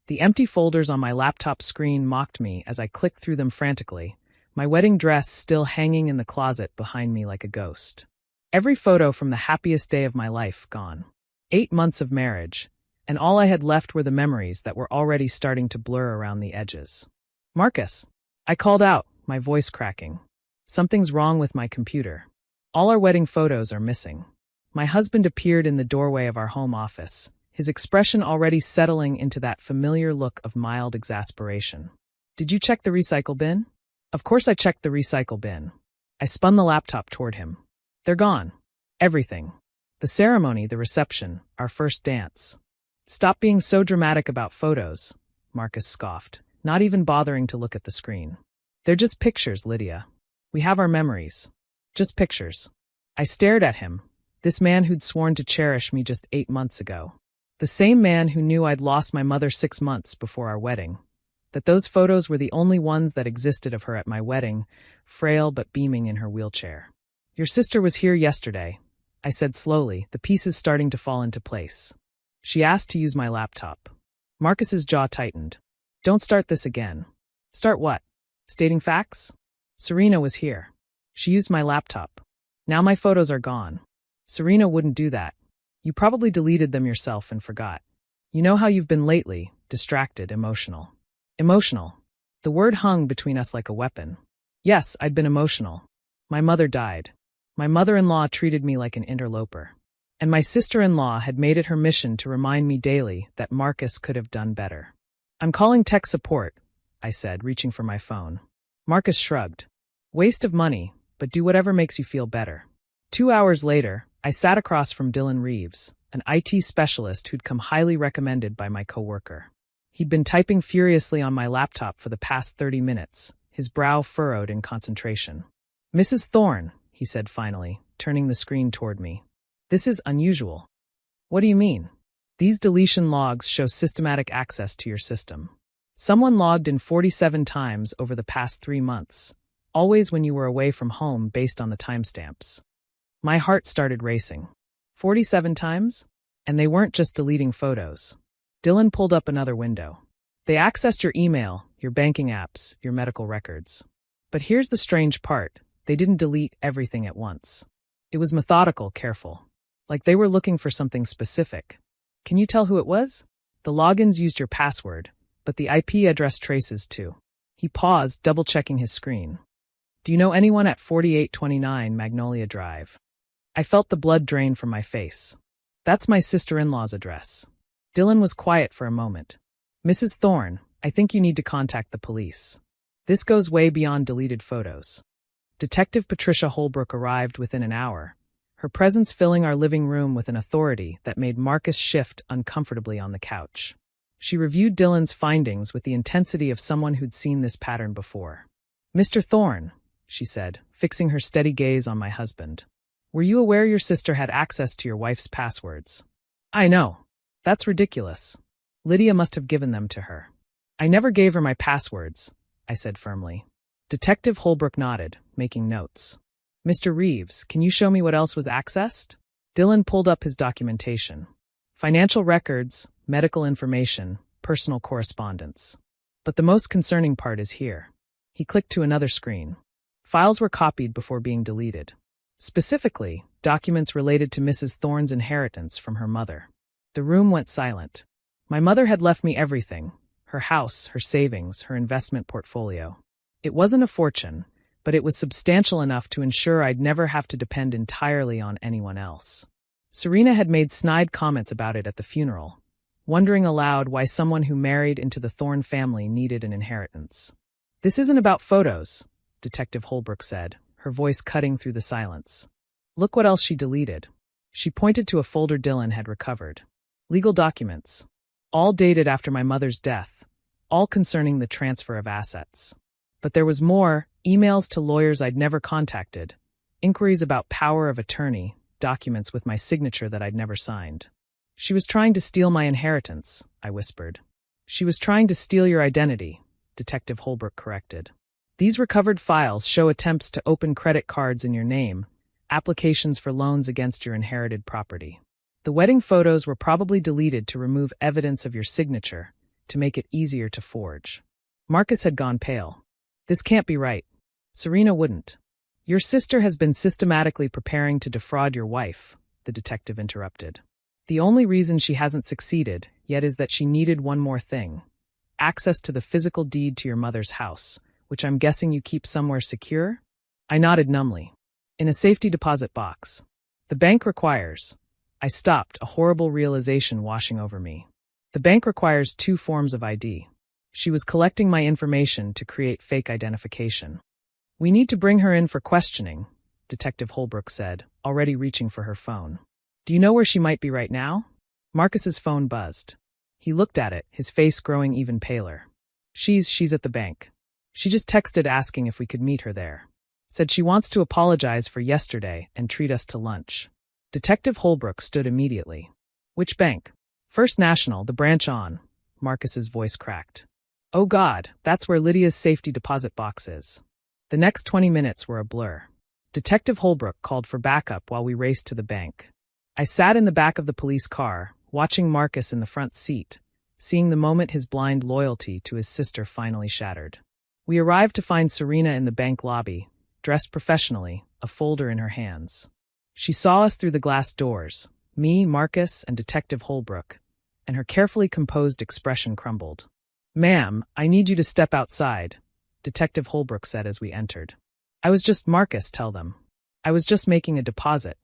The empty folders on my laptop screen mocked me as I clicked through them frantically, my wedding dress still hanging in the closet behind me like a ghost. Every photo from the happiest day of my life gone. 8 months of marriage, and all I had left were the memories that were already starting to blur around the edges. "Marcus," I called out, my voice cracking. "Something's wrong with my computer. All our wedding photos are missing." My husband appeared in the doorway of our home office, his expression already settling into that familiar look of mild exasperation. "Did you check the recycle bin?" Of course I checked the recycle bin. I spun the laptop toward him. "They're gone. Everything. The ceremony, the reception, our first dance." "Stop being so dramatic about photos," Marcus scoffed, not even bothering to look at the screen. "They're just pictures, Lydia. We have our memories. Just pictures." I stared at him, this man who'd sworn to cherish me just 8 months ago. The same man who knew I'd lost my mother 6 months before our wedding. That those photos were the only ones that existed of her at my wedding, frail but beaming in her wheelchair. "Your sister was here yesterday," I said slowly, the pieces starting to fall into place. "She asked to use my laptop." Marcus's jaw tightened. "Don't start this again." "Start what? Stating facts?" "Serena was here. She used my laptop. Now my photos are gone." "Serena wouldn't do that. You probably deleted them yourself and forgot. You know how you've been lately, distracted, emotional." Emotional. The word hung between us like a weapon. Yes, I'd been emotional. My mother died. My mother-in-law treated me like an interloper. And my sister-in-law had made it her mission to remind me daily that Marcus could have done better. "I'm calling tech support," I said, reaching for my phone. Marcus shrugged. "Waste of money, but do whatever makes you feel better." 2 hours later, I sat across from Dylan Reeves, an IT specialist who'd come highly recommended by my coworker. He'd been typing furiously on my laptop for the past 30 minutes, his brow furrowed in concentration. "Mrs. Thorne," he said finally, turning the screen toward me. "This is unusual." "What do you mean?" "These deletion logs show systematic access to your system. Someone logged in 47 times over the past 3 months, always when you were away from home based on the timestamps." My heart started racing. 47 times? And they weren't just deleting photos. Dylan pulled up another window. "They accessed your email, your banking apps, your medical records. But here's the strange part. They didn't delete everything at once. It was methodical, careful. Like they were looking for something specific. Can you tell who it was? The logins used your password, but the IP address traces too." He paused, double-checking his screen. "Do you know anyone at 4829 Magnolia Drive?" I felt the blood drain from my face. "That's my sister-in-law's address." Dylan was quiet for a moment. "Mrs. Thorne, I think you need to contact the police. This goes way beyond deleted photos." Detective Patricia Holbrook arrived within an hour, her presence filling our living room with an authority that made Marcus shift uncomfortably on the couch. She reviewed Dylan's findings with the intensity of someone who'd seen this pattern before. "Mr. Thorne," she said, fixing her steady gaze on my husband. "Were you aware your sister had access to your wife's passwords?" "I know. That's ridiculous. Lydia must have given them to her." "I never gave her my passwords," I said firmly. Detective Holbrook nodded, making notes. "Mr. Reeves, can you show me what else was accessed?" Dylan pulled up his documentation. Financial records, medical information, personal correspondence. But the most concerning part is here. He clicked to another screen. Files were copied before being deleted. Specifically, documents related to Mrs. Thorne's inheritance from her mother. The room went silent. My mother had left me everything: her house, her savings, her investment portfolio. It wasn't a fortune, but it was substantial enough to ensure I'd never have to depend entirely on anyone else. Serena had made snide comments about it at the funeral, wondering aloud why someone who married into the Thorne family needed an inheritance. "This isn't about photos," Detective Holbrook said, her voice cutting through the silence. "Look what else she deleted." She pointed to a folder Dylan had recovered. Legal documents. All dated after my mother's death, all concerning the transfer of assets. But there was more: emails to lawyers I'd never contacted, inquiries about power of attorney, documents with my signature that I'd never signed. "She was trying to steal my inheritance," I whispered. "She was trying to steal your identity," Detective Holbrook corrected. "These recovered files show attempts to open credit cards in your name, applications for loans against your inherited property. The wedding photos were probably deleted to remove evidence of your signature, to make it easier to forge. Marcus had gone pale. This can't be right. Serena wouldn't. Your sister has been systematically preparing to defraud your wife, the detective interrupted. The only reason she hasn't succeeded yet is that she needed one more thing. Access to the physical deed to your mother's house, which I'm guessing you keep somewhere secure? I nodded numbly. In a safety deposit box. The bank requires. I stopped, a horrible realization washing over me. The bank requires 2 forms of ID. She was collecting my information to create fake identification. We need to bring her in for questioning, Detective Holbrook said, already reaching for her phone. Do you know where she might be right now? Marcus's phone buzzed. He looked at it, his face growing even paler. She's at the bank. She just texted asking if we could meet her there. Said she wants to apologize for yesterday and treat us to lunch. Detective Holbrook stood immediately. Which bank? First National, the branch on. Marcus's voice cracked. Oh God, that's where Lydia's safety deposit box is. The next 20 minutes were a blur. Detective Holbrook called for backup while we raced to the bank. I sat in the back of the police car, watching Marcus in the front seat, seeing the moment his blind loyalty to his sister finally shattered. We arrived to find Serena in the bank lobby, dressed professionally, a folder in her hands. She saw us through the glass doors, me, Marcus, and Detective Holbrook, and her carefully composed expression crumbled. Ma'am, I need you to step outside, Detective Holbrook said as we entered. I was just Marcus, tell them. I was just making a deposit.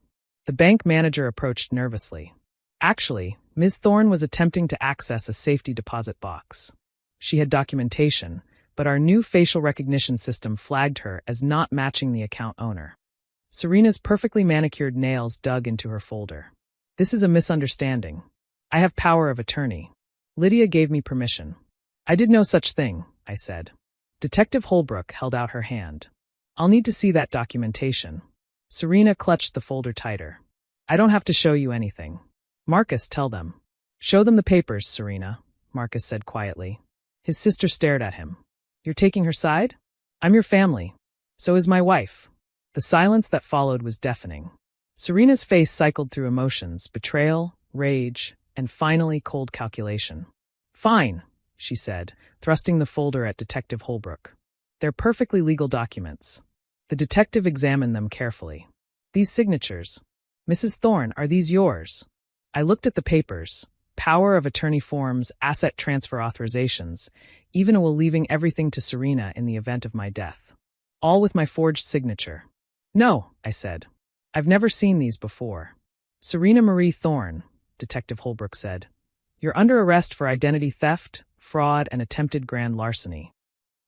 The bank manager approached nervously. Actually, Ms. Thorne was attempting to access a safety deposit box. She had documentation, but our new facial recognition system flagged her as not matching the account owner. Serena's perfectly manicured nails dug into her folder. This is a misunderstanding. I have power of attorney. Lydia gave me permission. I did no such thing, I said. Detective Holbrook held out her hand. I'll need to see that documentation. Serena clutched the folder tighter. I don't have to show you anything. Marcus, tell them. Show them the papers, Serena, Marcus said quietly. His sister stared at him. You're taking her side? I'm your family. So is my wife. The silence that followed was deafening. Serena's face cycled through emotions, betrayal, rage, and finally cold calculation. Fine, she said, thrusting the folder at Detective Holbrook. They're perfectly legal documents. The detective examined them carefully. These signatures. Mrs. Thorne, are these yours? I looked at the papers. Power of attorney forms, asset transfer authorizations, even while leaving everything to Serena in the event of my death. All with my forged signature. No, I said. I've never seen these before. Serena Marie Thorne, Detective Holbrook said. You're under arrest for identity theft, fraud, and attempted grand larceny.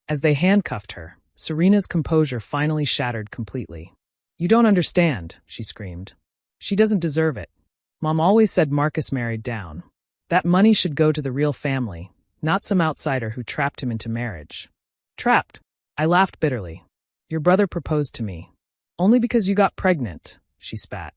As they handcuffed her, Serena's composure finally shattered completely. You don't understand, she screamed. She doesn't deserve it. Mom always said Marcus married down. That money should go to the real family, not some outsider who trapped him into marriage. Trapped? I laughed bitterly. Your brother proposed to me. Only because you got pregnant, she spat.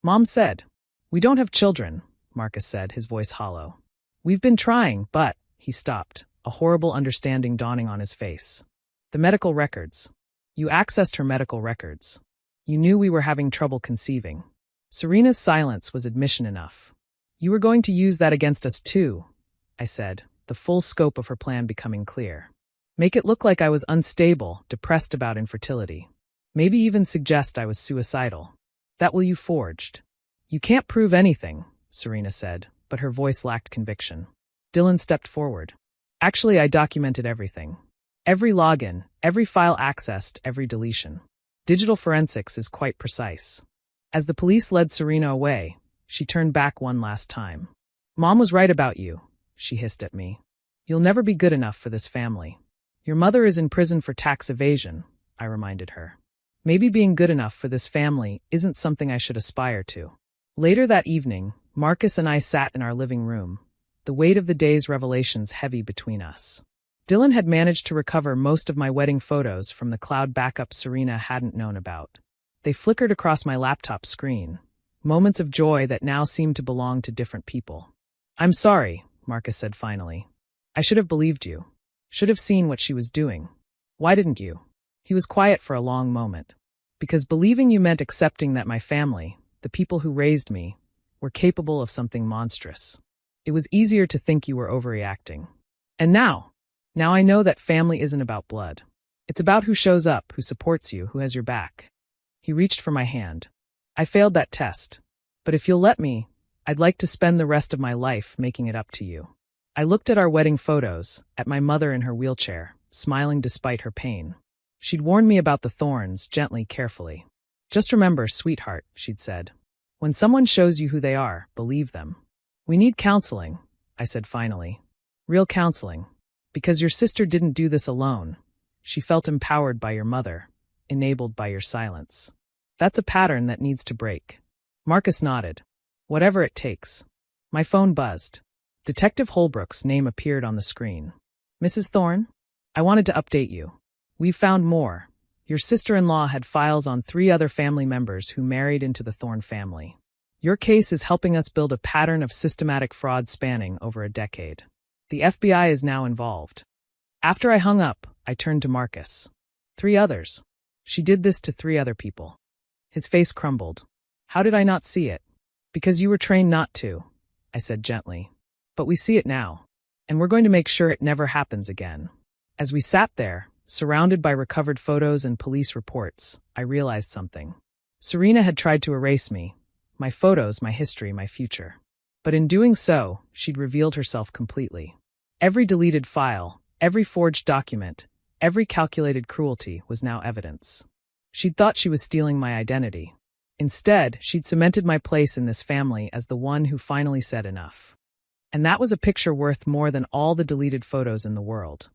Mom said. We don't have children, Marcus said, his voice hollow. We've been trying, but, he stopped, a horrible understanding dawning on his face. The medical records. You accessed her medical records. You knew we were having trouble conceiving. Serena's silence was admission enough. You were going to use that against us too, I said, the full scope of her plan becoming clear. Make it look like I was unstable, depressed about infertility. Maybe even suggest I was suicidal. That will you forged. You can't prove anything, Serena said, but her voice lacked conviction. Dylan stepped forward. Actually, I documented everything. Every login, every file accessed, every deletion. Digital forensics is quite precise. As the police led Serena away, she turned back one last time. Mom was right about you, she hissed at me. You'll never be good enough for this family. Your mother is in prison for tax evasion, I reminded her. Maybe being good enough for this family isn't something I should aspire to. Later that evening, Marcus and I sat in our living room, the weight of the day's revelations heavy between us. Dylan had managed to recover most of my wedding photos from the cloud backup Serena hadn't known about. They flickered across my laptop screen, moments of joy that now seemed to belong to different people. I'm sorry, Marcus said finally. I should have believed you. Should have seen what she was doing. Why didn't you? He was quiet for a long moment. Because believing you meant accepting that my family, the people who raised me, were capable of something monstrous. It was easier to think you were overreacting. And now I know that family isn't about blood. It's about who shows up, who supports you, who has your back. He reached for my hand. I failed that test. But if you'll let me, I'd like to spend the rest of my life making it up to you. I looked at our wedding photos, at my mother in her wheelchair, smiling despite her pain. She'd warned me about the thorns, gently, carefully. Just remember, sweetheart, she'd said. When someone shows you who they are, believe them. We need counseling, I said finally. Real counseling. Because your sister didn't do this alone. She felt empowered by your mother, enabled by your silence. That's a pattern that needs to break. Marcus nodded. Whatever it takes. My phone buzzed. Detective Holbrook's name appeared on the screen. Mrs. Thorne? I wanted to update you. We've found more. Your sister-in-law had files on 3 other family members who married into the Thorne family. Your case is helping us build a pattern of systematic fraud spanning over a decade. The FBI is now involved. After I hung up, I turned to Marcus. 3 others. She did this to 3 other people. His face crumbled. How did I not see it? Because you were trained not to, I said gently. But we see it now, and we're going to make sure it never happens again. As we sat there, surrounded by recovered photos and police reports, I realized something. Serena had tried to erase me, my photos, my history, my future. But in doing so, she'd revealed herself completely. Every deleted file, every forged document, every calculated cruelty was now evidence. She'd thought she was stealing my identity. Instead, she'd cemented my place in this family as the one who finally said enough. And that was a picture worth more than all the deleted photos in the world.